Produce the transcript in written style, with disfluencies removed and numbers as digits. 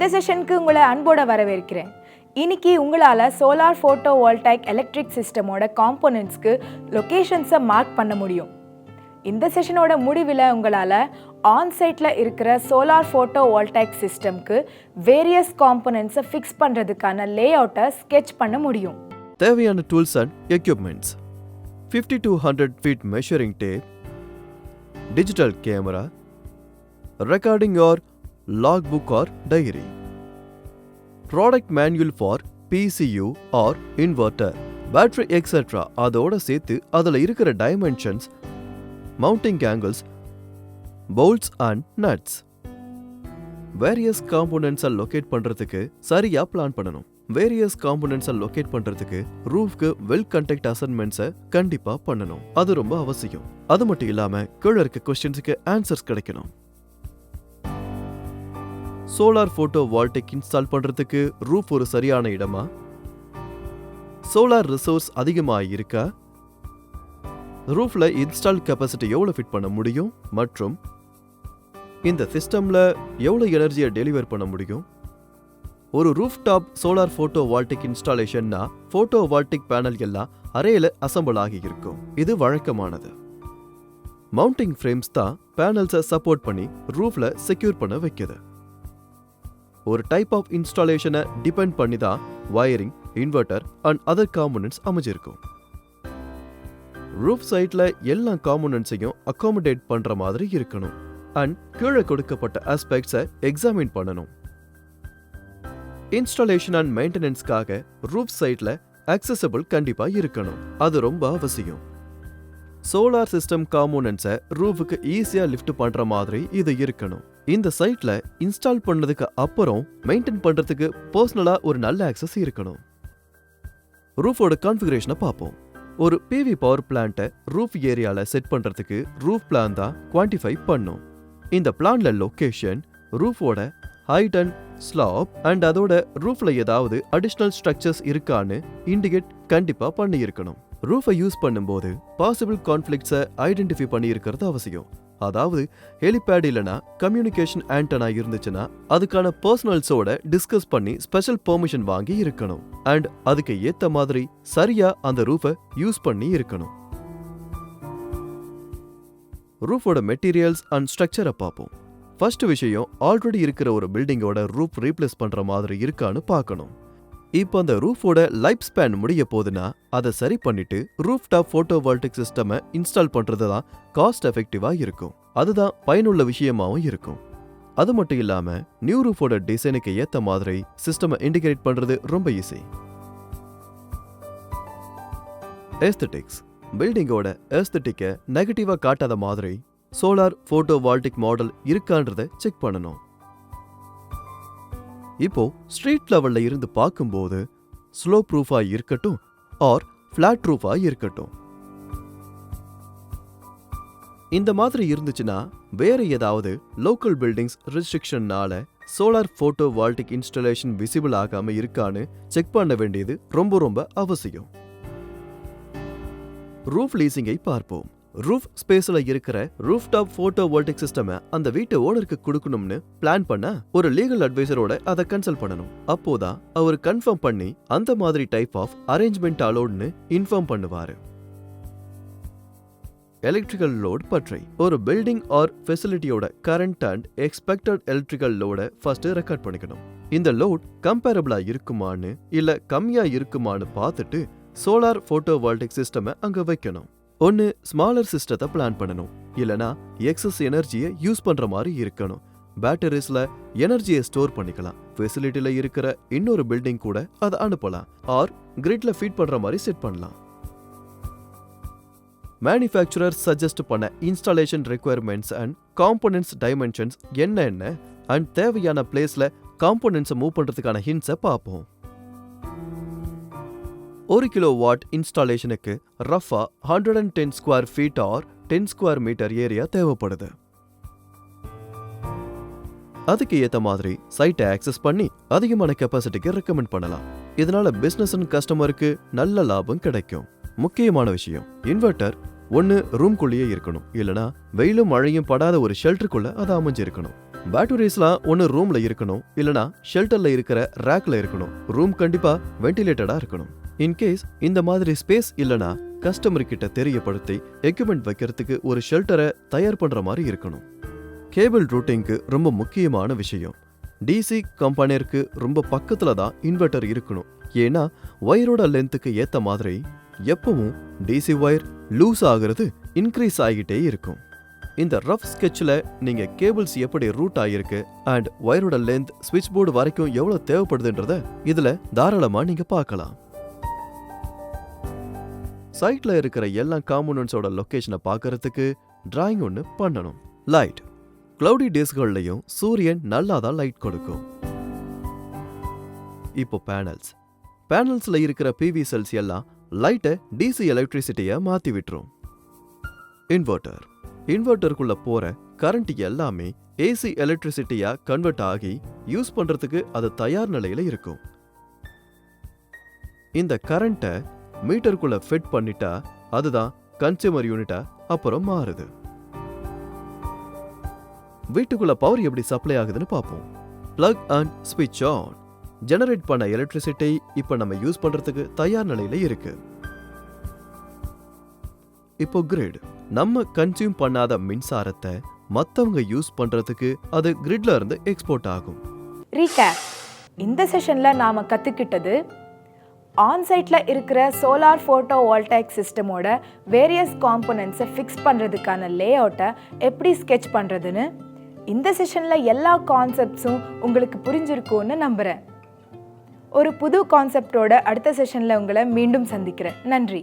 இந்த செஷனுக்கு உங்களை அன்போட வரவேற்கிறேன். இன்னைக்கு உங்களால் சோலார் ஃபோட்டோவோல்டாயிக் எலக்ட்ரிக் சிஸ்டமோட காம்போனன்ட்ஸ்க்கு லொக்கேஷன்ஸை மார்க் பண்ண முடியும். இந்த செஷனோட முடிவில் உங்களால் ஆன்சைட்டில் இருக்கிற சோலார் ஃபோட்டோவோல்டாயிக் சிஸ்டம்க்கு வேரியஸ் காம்போனன்ட்ஸை ஃபிக்ஸ் பண்ணுறதுக்கான லே அவுட்டை ஸ்கெட்ச் பண்ண முடியும். தேவையான tools and equipments: 50-100 feet measuring tape, digital camera, recording or logbook or diary, product manual for PCU or inverter, battery etc. அதோட சேர்த்து அதில் இருக்கிற dimensions, mounting angles, bolts and nuts. Various components locate பண்றதுக்கு சரியா plan பண்ணணும். Various காம்போனன்ட்ஸை locate பண்றதுக்கு ரூஃப்க்கு well conduct அசைன்மெண்ட்ஸை கண்டிப்பா பண்ணணும். அது ரொம்ப அவசியம். அது மட்டும் இல்லாம கீழே இருக்க क्वेश्चंसக்கு ஆன்சர்ஸ் கிடைக்கணும். சோலார் போட்டோவோல்டாயிக் இன்ஸ்டால் பண்றதுக்கு ரூஃப் ஒரு சரியான இடமா? சோலார் ரிசோர்ஸ் அதிகமா இருக்கா? ரூஃப்ல இன்ஸ்டால் கெபாசிட்டி எவ்வளவு ஃபிட் பண்ண முடியும் மற்றும் இந்த சிஸ்டம்ல எவ்வளவு எனர்ஜியை டெலிவர் பண்ண முடியும்? ஒரு roof top solar photovoltaic இன்ஸ்டாலேஷன்னா photovoltaic panel எல்லாம் அரேல அசம்பிள் ஆகி இருக்கும். இது வழக்கமானது. மவுண்டிங் ஃப்ரேம்ஸ் தான் பேனல்ஸை சப்போர்ட் பண்ணி ரூஃப்ல செக்யூர் பண்ண வைக்குது. ஒரு டைப் ஆஃப் இன்ஸ்டாலேஷனை டிபெண்ட் பண்ணி தான் wiring, inverter and other components அமைஞ்சிருக்கும். ரூஃப் சைட்ல எல்லா காம்போனன்ட்ஸையும் அகாமடேட் பண்ற மாதிரி இருக்கணும் அண்ட் கீழே கொடுக்கப்பட்ட ஆஸ்பெக்ட்ஸை எக்ஸாமின் பண்ணணும். இன்ஸ்டாலேஷன் அண்ட் மெயின்டெனன்ஸ்க்காக ரூஃப் சைட்ல அக்சசபிள் கண்டிப்பா இருக்கணும். அது ரொம்ப அவசியம். சோலார் சிஸ்டம் காம்போனன்ட்ஸை ரூஃபுக்கு ஈஸியா லிஃப்ட் பண்ற மாதிரி இது இருக்கணும். இந்த சைட்ல இன்ஸ்டால் பண்ணதுக்கு அப்புறம் மெயின்டைன் பண்றதுக்கு பர்சனலா ஒரு நல்ல ஆக்சஸ் இருக்கணும். ரூஃபோட கான்ஃபிகரேஷனை பார்ப்போம். ஒரு பிவி பவர் பிளான்ட்டை ரூஃப் ஏரியால செட் பண்றதுக்கு ரூஃப் பிளான் தான் குவான்டிஃபை பண்ணும். இந்த பிளான்ல லொகேஷன், ரூஃபோட ஹைட் அண்ட் ஸ்லாப் அண்ட் அதோட ரூஃப்ல ஏதாவது அடிஷனல் ஸ்ட்ரக்சர்ஸ் இருக்கான்னு இண்டிகேட் கண்டிப்பா பண்ணி இருக்கணும். ரூஃபை யூஸ் பண்ணும்போது பாசிபிள் கான்ஃபிளிக்ட்ஸை ஐடென்டிஃபை பண்ணி இருக்கிறது அவசியம். அதாவது ஹெலிபேட் இல்லனா கம்யூனிகேஷன் ஆண்டனா இருந்துச்சுன்னா அதுக்கான பர்சனல்ஸோட டிஸ்கஸ் பண்ணி ஸ்பெஷல் பெர்மிஷன் வாங்கி இருக்கணும் அண்ட் அதுக்கு ஏத்த மாதிரி சரியா அந்த ரூஃபை யூஸ் பண்ணி இருக்கணும். ரூஃபோட மெட்டீரியல்ஸ் அண்ட் ஸ்ட்ரக்சரை பார்ப்போம். ஃபர்ஸ்ட் விஷயம், ஆல்ரெடி இருக்கிற ஒரு பில்டிங்கோட ரூஃப் ரீப்ளேஸ் பண்ற மாதிரி இருக்கான்னு பார்க்கணும். இப்போ அந்த ரூஃபோட லைஃப் ஸ்பேன் முடிய போதுன்னா அதை சரி பண்ணிட்டு ரூஃப் டாப் போட்டோவோல்டாயிக் சிஸ்டமை இன்ஸ்டால் பண்றது தான் காஸ்ட் எஃபெக்டிவா இருக்கும். அதுதான் பயனுள்ள விஷயமாவும் இருக்கும். அது மட்டும் இல்லாம நியூ ரூஃபோட டிசைனுக்கு ஏத்த மாதிரி சிஸ்டமை இன்டிகிரேட் பண்றது ரொம்ப ஈஸி. ஏஸ்தெட்டிக்ஸ்: பில்டிங்கோட ஏஸ்தெட்டிக்கை நெகட்டிவா காட்டாத மாதிரி சோலார் போட்டோவோல்டாயிக் மாடல் இருக்கான்றத செக் பண்ணணும். இப்போ ஸ்ட்ரீட் லெவல்ல இருந்து பார்க்கும்போது ஸ்லோப் ரூஃபா இருக்கட்டும் ஆர் ஃபிளாட் ரூஃபா இருக்கட்டும், இந்த மாதிரி இருந்துச்சுன்னா வேற ஏதாவது லோக்கல் பில்டிங்ஸ் ரெஸ்ட்ரிக்ஷன்னால சோலார் போட்டோவோல்டாயிக் இன்ஸ்டாலேஷன் விசிபிள் ஆகாம இருக்கான்னு செக் பண்ண வேண்டியது ரொம்ப ரொம்ப அவசியம். ரூஃப் லீசிங்கை பார்ப்போம். ரூஃப் ஸ்பேஸ்ல இருக்கிற ரூஃப் டாப் போட்டோவோல்டாயிக் சிஸ்டமை அந்த வீட்டு ஓனருக்கு கொடுக்கணும்னு பிளான் பண்ண ஒரு லீகல் அட்வைசரோட அதை கன்சல்ட் பண்ணணும். அப்போதான் அவர் கன்ஃபார்ம் பண்ணி அந்த மாதிரி டைப் ஆஃப் அரேஞ்ச்மெண்ட் அலோட்னு இன்ஃபார்ம் பண்ணுவாரு. எலக்ட்ரிக்கல் லோட் பற்றி ஒரு பில்டிங் ஆர் ஃபெசிலிட்டியோட கரண்ட் அண்ட் எக்ஸ்பெக்டட் எலக்ட்ரிக்கல் லோட ஃபர்ஸ்ட் ரெக்கார்ட் பண்ணிக்கணும். இந்த லோட் கம்பேரபிளா இருக்குமான்னு இல்ல கம்மியா இருக்குமான்னு பார்த்துட்டு சோலார் போட்டோவோல்டாயிக் சிஸ்டமை அங்க வைக்கணும். ஒன்னு ஸ்மாலர் சிஸ்டத்தை பிளான் பண்ணணும், இல்லனா எக்ஸஸ் எனர்ஜியை யூஸ் பண்ற மாதிரி இருக்கணும். பேட்டரிஸ்ல எனர்ஜியை ஸ்டோர் பண்ணிக்கலாம். ஃபெசிலிட்டில இருக்கிற இன்னொரு பில்டிங் கூட அதை அனுப்பலாம் ஆர் கிரிட்ல ஃபீட் பண்ற மாதிரி செட் பண்ணலாம். மேனுஃபேக்சரர் சஜஸ்ட் பண்ண installation requirements and components dimensions என்ன அண்ட் தேவையான பிளேஸ்ல காம்போனன்ட்ஸை மூவ் பண்றதுக்கான ஹிண்ட்ஸை பார்ப்போம். 1 கிலோவாட் இன்ஸ்டாலேஷனுக்கு ரஃபா 110 square feet or 10 square metre area தேவைப்படுது. அதுக்கு ஏத்த மாதிரி சைட்டை ஆக்சஸ் பண்ணி அதிகமான கெபாசிட்டிக்கு ரெக்கமெண்ட் பண்ணலாம். இதனால பிசினஸ் அண்ட் கஸ்டமருக்கு நல்ல லாபம் கிடைக்கும். முக்கியமான விஷயம், இன்வெர்டர் ஒன்னு ரூம்குள்ளேயே இருக்கணும், இல்லனா வெயிலும் மழையும் படாத ஒரு ஷெல்டருக்குள்ள அது அமைஞ்சிருக்கணும். பேட்டரிஸ்லாம் ஒன்று ரூம்ல இருக்கணும், இல்லனா ஷெல்டர்ல இருக்கிற ரேக்ல இருக்கணும். ரூம் கண்டிப்பா வென்டிலேட்டடா இருக்கணும். இன்கேஸ் இந்த மாதிரி ஸ்பேஸ் இல்லனா கஸ்டமர் கிட்ட தெரியப்படுத்தி எக்யூப்மெண்ட் வைக்கிறதுக்கு ஒரு ஷெல்டரை தயார் பண்ற மாதிரி இருக்கணும். கேபிள் ரூட்டிங்க்கு ரொம்ப முக்கியமான விஷயம். டிசி கம்பெனியருக்கு ரொம்ப பக்கத்துல தான் இன்வெர்டர் இருக்கணும். ஏன்னா ஒயரோட லென்த்துக்கு ஏத்த மாதிரி எப்பவும் டிசி ஒயர் லூஸ் ஆகிறது இன்க்ரீஸ் ஆகிட்டே இருக்கும். இந்த ரஃப் ஸ்கெட்ச்ல நீங்க கேபிள்ஸ் எப்படி ரூட் ஆகிருக்கு அண்ட் ஒயரோட லென்த் ஸ்விட்ச் போர்டு வரைக்கும் எவ்வளவு தேவைப்படுதுன்றத இதுல தாராளமா நீங்க பார்க்கலாம். சைட்ல இருக்கிற எல்லா காம்போனன்ட்ஸோட லொகேஷனை பார்க்கறதுக்கு டிராயிங் ஒன்று பண்ணணும். லைட் கிளவுடி டேஸ்கள்லையும் சூரியன் நல்லா தான் லைட் கொடுக்கும். இப்போ பேனல்ஸ்ல இருக்கிற பிவி செல்ஸ் எல்லாம் லைட்டை டிசி எலக்ட்ரிசிட்டியை மாத்தி விட்டுரும். இன்வெர்டருக்குள்ள போற கரண்ட் எல்லாமே ஏசி எலக்ட்ரிசிட்டியா கன்வெர்ட் ஆகி யூஸ் பண்றதுக்கு அது தயார் நிலையில இருக்கும். இந்த கரண்ட்டை மீட்டருக்குள்ள ஃபிட் பண்ணிட்டா அதுதான் கன்சியூமர் யூனிட்டா அப்புறம் மாறுது. வீட்டுக்குள்ள பவர் எப்படி சப்ளை ஆகுதுன்னு பார்ப்போம். பிளக் அண்ட் ஸ்விட்ச் ஆன். ஜெனரேட் பண்ண எலக்ட்ரிசிட்டி இப்ப நம்ம யூஸ் பண்றதுக்கு தயார் நிலையில இருக்கு. இப்போ கிரிட். நம்ம கன்சியூம் பண்ணாத மின்சாரத்தை மத்தவங்க யூஸ் பண்றதுக்கு அது கிரிட்ல இருந்து எக்ஸ்போர்ட் ஆகும். ரீகேப். இந்த செஷன்ல நாம கத்துக்கிட்டது ஆன்சைட்ல இருக்கிற சோலார் போட்டோ வோல்டாயிக் சிஸ்டமோட வேரியஸ் காம்போனன்ட்ஸை ஃபிக்ஸ் பண்ணுறதுக்கான லே அவுட்டை எப்படி ஸ்கெட்ச் பண்ணுறதுன்னு. இந்த செஷனில் எல்லா கான்செப்ட்ஸும் உங்களுக்கு புரிஞ்சிருக்கும்னு நம்புகிறேன். ஒரு புது கான்செப்டோட அடுத்த செஷனில் உங்களை மீண்டும் சந்திக்கிறேன். நன்றி.